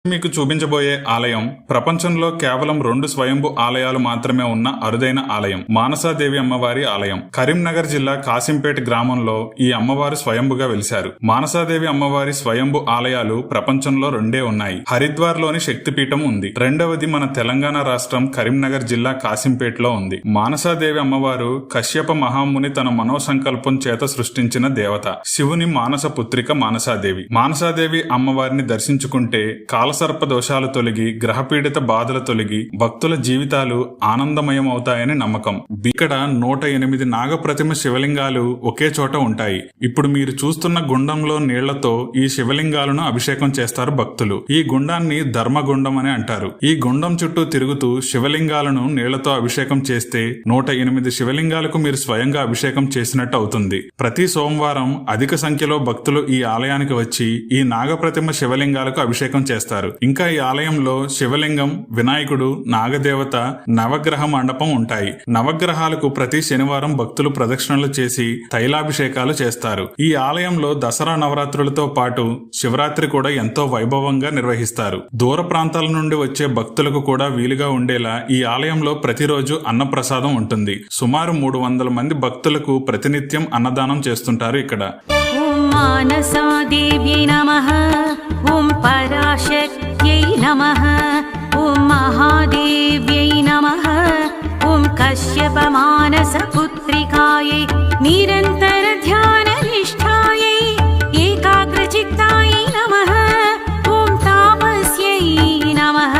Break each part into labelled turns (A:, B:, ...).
A: మీకు చూపించబోయే ఆలయం ప్రపంచంలో కేవలం 2 స్వయంభు ఆలయాలు మాత్రమే ఉన్న అరుదైన ఆలయం. మానసాదేవి అమ్మవారి ఆలయం. కరీంనగర్ జిల్లా కాసింపేట గ్రామంలో ఈ అమ్మవారు స్వయంభుగా వెలిశారు. మానసాదేవి అమ్మవారి స్వయంభు ఆలయాలు ప్రపంచంలో 2 ఉన్నాయి. హరిద్వార్ లోని శక్తిపీఠం ఉంది. రెండవది మన తెలంగాణ రాష్ట్రం కరీంనగర్ జిల్లా కాసింపేటలో ఉంది. మానసాదేవి అమ్మవారు కశ్యప మహాముని తన మనోసంకల్పం చేత సృష్టించిన దేవత. శివుని మానస పుత్రిక మానసాదేవి. మానసాదేవి అమ్మవారిని దర్శించుకుంటే కాలసర్ప దోషాలు తొలగి, గ్రహపీడిత బాధలు తొలగి, భక్తుల జీవితాలు ఆనందమయం అవుతాయని నమ్మకం. ఇక్కడ 108 నాగప్రతిమ శివలింగాలు ఒకే చోట ఉంటాయి. ఇప్పుడు మీరు చూస్తున్న గుండంలో నీళ్లతో ఈ శివలింగాలను అభిషేకం చేస్తారు భక్తులు. ఈ గుండాన్ని ధర్మగుండం అని అంటారు. ఈ గుండం చుట్టూ తిరుగుతూ శివలింగాలను నీళ్లతో అభిషేకం చేస్తే 108 శివలింగాలకు మీరు స్వయంగా అభిషేకం చేసినట్టు అవుతుంది. ప్రతి సోమవారం అధిక సంఖ్యలో భక్తులు ఈ ఆలయానికి వచ్చి ఈ నాగప్రతిమ శివలింగాలకు అభిషేకం చేస్తారు. ఇంకా ఈ ఆలయంలో శివలింగం, వినాయకుడు, నాగదేవత, నవగ్రహ మండపం ఉంటాయి. నవగ్రహాలకు ప్రతి శనివారం భక్తులు ప్రదక్షిణలు చేసి తైలాభిషేకాలు చేస్తారు. ఈ ఆలయంలో దసరా నవరాత్రులతో పాటు శివరాత్రి కూడా ఎంతో వైభవంగా నిర్వహిస్తారు. దూర ప్రాంతాల నుండి వచ్చే భక్తులకు కూడా వీలుగా ఉండేలా ఈ ఆలయంలో ప్రతిరోజు అన్నప్రసాదం ఉంటుంది. సుమారు 300 మంది భక్తులకు ప్రతినిత్యం అన్నదానం చేస్తుంటారు ఇక్కడ.
B: మానసాదేవ్యై నమః. ఓం పరాశక్త్యై నమః. ఓం మహాదేవ్యై నమః. ఓం కశ్యప మానస పుత్రికాయై నిరంతర ధ్యాన నిష్ఠాయై ఏకాగ్రచిత్తాయై నమః. ఓం తాపస్యై నమః.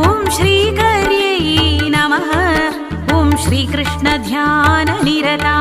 B: ఓం శ్రీకర్యై నమః. ఓం శ్రీకృష్ణ ధ్యాన నిరతా